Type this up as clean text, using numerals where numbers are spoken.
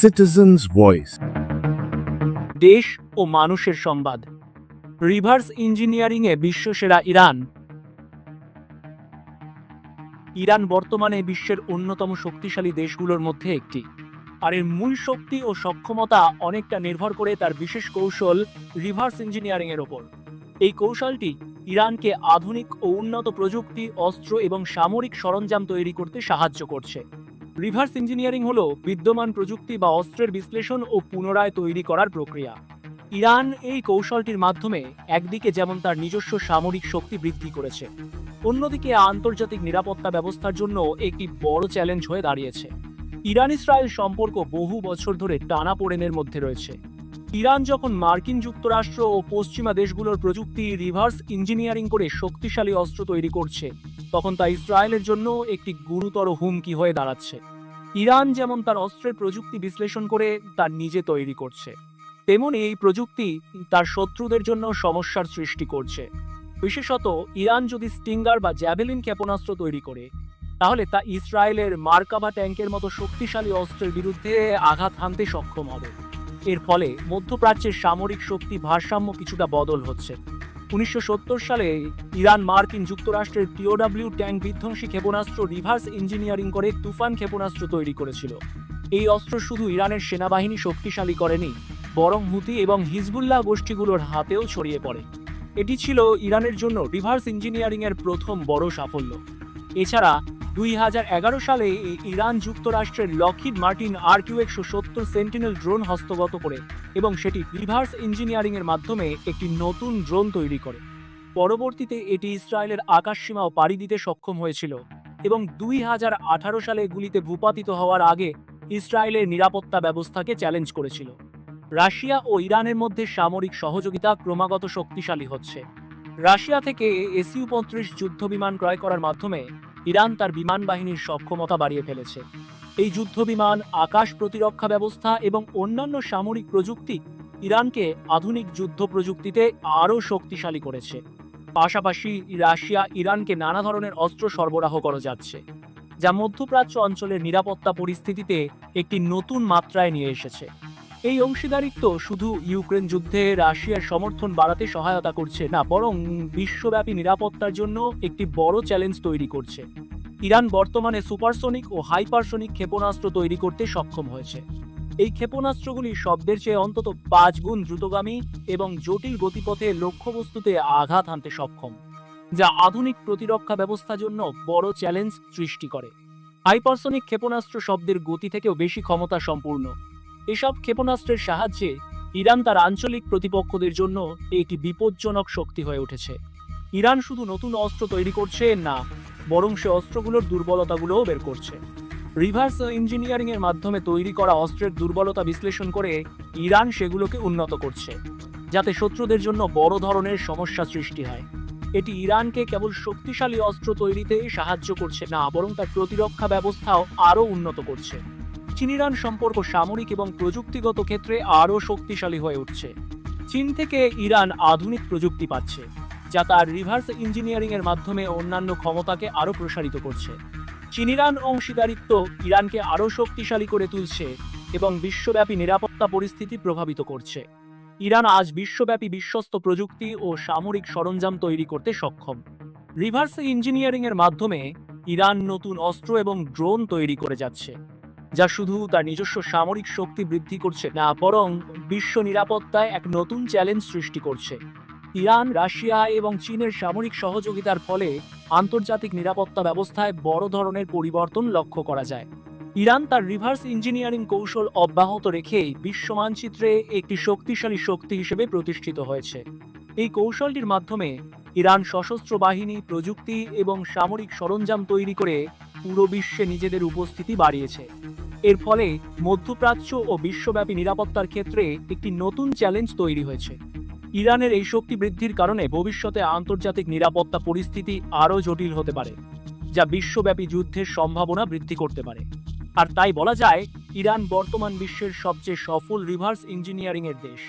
citizen's voice. দেশ ও মানুষের সংবাদ। রিভার্স ইঞ্জিনিয়ারিংয়ে বিশ্বসেরা ইরান। ইরান বর্তমানে বিশ্বের অন্যতম শক্তিশালী দেশগুলোর মধ্যে একটি, আর এর মূল শক্তি ও সক্ষমতা অনেকটা নির্ভর করে তার বিশেষ কৌশল রিভার্স ইঞ্জিনিয়ারিংয়ের ওপর। এই কৌশলটি ইরানকে আধুনিক ও উন্নত প্রযুক্তি, অস্ত্র এবং সামরিক সরঞ্জাম তৈরি করতে সাহায্য করছে। রিভার্স ইঞ্জিনিয়ারিং হলো বিদ্যমান প্রযুক্তি বা অস্ত্রের বিশ্লেষণ ও পুনরায় তৈরি করার প্রক্রিয়া। ইরান এই কৌশলটির মাধ্যমে একদিকে যেমন তার নিজস্ব সামরিক শক্তি বৃদ্ধি করেছে, অন্যদিকে আন্তর্জাতিক নিরাপত্তা ব্যবস্থার জন্য একটি বড় চ্যালেঞ্জ হয়ে দাঁড়িয়েছে। ইরান ইসরায়েল সম্পর্ক বহু বছর ধরে টানাপোড়েনের মধ্যে রয়েছে। ইরান যখন মার্কিন যুক্তরাষ্ট্র ও পশ্চিমা দেশগুলোর প্রযুক্তি রিভার্স ইঞ্জিনিয়ারিং করে শক্তিশালী অস্ত্র তৈরি করছে, তখন তা ইসরায়েলের জন্য একটি গুরুতর হুমকি হয়ে দাঁড়াচ্ছে। ইরান যেমন তার অস্ত্রের প্রযুক্তি বিশ্লেষণ করে তার নিজে তৈরি করছে, তেমনি এই প্রযুক্তি তার শত্রুদের জন্য সমস্যার সৃষ্টি করছে। বিশেষত ইরান যদি স্টিঙ্গার বা জ্যাভেলিন ক্ষেপণাস্ত্র তৈরি করে, তাহলে তা ইসরায়েলের মার্কাভা ট্যাঙ্কের মতো শক্তিশালী অস্ত্রের বিরুদ্ধে আঘাত হানতে সক্ষম হবে। এর ফলে মধ্যপ্রাচ্যের সামরিক শক্তি ভারসাম্য কিছুটা বদল হচ্ছে। 1970 সালে ইরান মার্কিন যুক্তরাষ্ট্রের টিওডব্লিউ ট্যাঙ্ক বিধ্বংসী ক্ষেপণাস্ত্র রিভার্স ইঞ্জিনিয়ারিং করে তুফান ক্ষেপণাস্ত্র তৈরি করেছিল। এই অস্ত্র শুধু ইরানের সেনাবাহিনী শক্তিশালী করেনি, বরং হুতি এবং হিজবুল্লাহ গোষ্ঠীগুলোর হাতেও ছড়িয়ে পড়ে। এটি ছিল ইরানের জন্য রিভার্স ইঞ্জিনিয়ারিংয়ের প্রথম বড় সাফল্য। এছাড়া 2011 সালে ইরান যুক্তরাষ্ট্রের Lockheed Martin RQ-170 sentinel drone হস্তগত করে এবং সেটি রিভার্স ইঞ্জিনিয়ারিংয়ের মাধ্যমে একটি নতুন ড্রোন তৈরি করে। পরবর্তীতে এটি ইসরায়েলের আকাশসীমাও পাড়ি দিতে সক্ষম হয়েছিল এবং 2018 সালে গুলিতে ভূপাতিত হওয়ার আগে ইসরায়েলের নিরাপত্তা ব্যবস্থাকে চ্যালেঞ্জ করেছিল। রাশিয়া ও ইরানের মধ্যে সামরিক সহযোগিতা ক্রমাগত শক্তিশালী হচ্ছে। রাশিয়া থেকে Su-35 যুদ্ধবিমান ক্রয় করার মাধ্যমে ইরান তার বিমান বাহিনীর সক্ষমতা বাড়িয়ে ফেলেছে। এই যুদ্ধবিমান, আকাশ প্রতিরক্ষা ব্যবস্থা এবং অন্যান্য সামরিক প্রযুক্তি ইরানকে আধুনিক যুদ্ধ প্রযুক্তিতে আরও শক্তিশালী করেছে। পাশাপাশি রাশিয়া ইরানকে নানা ধরনের অস্ত্র সরবরাহ করে যাচ্ছে, যা মধ্যপ্রাচ্য অঞ্চলের নিরাপত্তা পরিস্থিতিতে একটি নতুন মাত্রায় নিয়ে এসেছে। এই অংশীদারিত্ব শুধু ইউক্রেন যুদ্ধে রাশিয়ার সমর্থন বাড়াতে সহায়তা করছে না, বরং বিশ্বব্যাপী নিরাপত্তার জন্য একটি বড় চ্যালেঞ্জ তৈরি করছে। ইরান বর্তমানে সুপারসনিক ও হাইপারসনিক ক্ষেপণাস্ত্র তৈরি করতে সক্ষম হয়েছে। এই ক্ষেপণাস্ত্রগুলি শব্দের চেয়ে অন্তত 5 গুণ দ্রুতগামী এবং জটিল গতিপথে লক্ষ্যবস্তুতে আঘাত হানতে সক্ষম, যা আধুনিক প্রতিরক্ষা ব্যবস্থার জন্য বড় চ্যালেঞ্জ সৃষ্টি করে। হাইপারসনিক ক্ষেপণাস্ত্র শব্দের গতি থেকেও বেশি ক্ষমতা সম্পূর্ণ। এসব ক্ষেপণাস্ত্রের সাহায্যে ইরান তার আঞ্চলিক প্রতিপক্ষদের জন্য একটি বিপজ্জনক শক্তি হয়ে উঠেছে। ইরান শুধু নতুন অস্ত্র তৈরি করছে না, বরং সে অস্ত্রগুলোর দুর্বলতাগুলোও বের করছে। রিভার্স ইঞ্জিনিয়ারিং এর মাধ্যমে তৈরি করা অস্ত্রের দুর্বলতা বিশ্লেষণ করে ইরান সেগুলোকে উন্নত করছে, যাতে শত্রুদের জন্য বড় ধরনের সমস্যা সৃষ্টি হয়। এটি ইরানকে কেবল শক্তিশালী অস্ত্র তৈরিতে সাহায্য করছে না, বরং তার প্রতিরক্ষা ব্যবস্থাও আরও উন্নত করছে। চীন ইরান সম্পর্ক সামরিক এবং প্রযুক্তিগত ক্ষেত্রে আরও শক্তিশালী হয়ে উঠছে। চীন থেকে ইরান আধুনিক প্রযুক্তি পাচ্ছে, যা তার রিভার্স ইঞ্জিনিয়ারিং এর মাধ্যমে অন্যান্য ক্ষমতাকে আরও প্রসারিত করছে। চীন ইরান অংশীদারিত্ব ইরানকে আরও শক্তিশালী করে তুলছে এবং বিশ্বব্যাপী নিরাপত্তা পরিস্থিতি প্রভাবিত করছে। ইরান আজ বিশ্বব্যাপী বিশ্বস্ত প্রযুক্তি ও সামরিক সরঞ্জাম তৈরি করতে সক্ষম। রিভার্স ইঞ্জিনিয়ারিং এর মাধ্যমে ইরান নতুন অস্ত্র এবং ড্রোন তৈরি করে যাচ্ছে, যা শুধু তার নিজস্ব সামরিক শক্তি বৃদ্ধি করছে না, বরং বিশ্ব নিরাপত্তায় এক নতুন চ্যালেঞ্জ সৃষ্টি করছে। ইরান, রাশিয়া এবং চীনের সামরিক সহযোগিতার ফলে আন্তর্জাতিক নিরাপত্তা ব্যবস্থায় বড় ধরনের পরিবর্তন লক্ষ্য করা যায়। ইরান তার রিভার্স ইঞ্জিনিয়ারিং কৌশল অব্যাহত রেখেই বিশ্ব মানচিত্রে একটি শক্তিশালী শক্তি হিসেবে প্রতিষ্ঠিত হয়েছে। এই কৌশলটির মাধ্যমে ইরান সশস্ত্র বাহিনী, প্রযুক্তি এবং সামরিক সরঞ্জাম তৈরি করে পুরো বিশ্বে নিজেদের উপস্থিতি বাড়িয়েছে। এর ফলে মধ্যপ্রাচ্য ও বিশ্বব্যাপী নিরাপত্তার ক্ষেত্রে একটি নতুন চ্যালেঞ্জ তৈরি হয়েছে। ইরানের এই শক্তি বৃদ্ধির কারণে ভবিষ্যতে আন্তর্জাতিক নিরাপত্তা পরিস্থিতি আরও জটিল হতে পারে, যা বিশ্বব্যাপী যুদ্ধের সম্ভাবনা বৃদ্ধি করতে পারে। আর তাই বলা যায়, ইরান বর্তমান বিশ্বের সবচেয়ে সফল রিভার্স ইঞ্জিনিয়ারিং এর দেশ।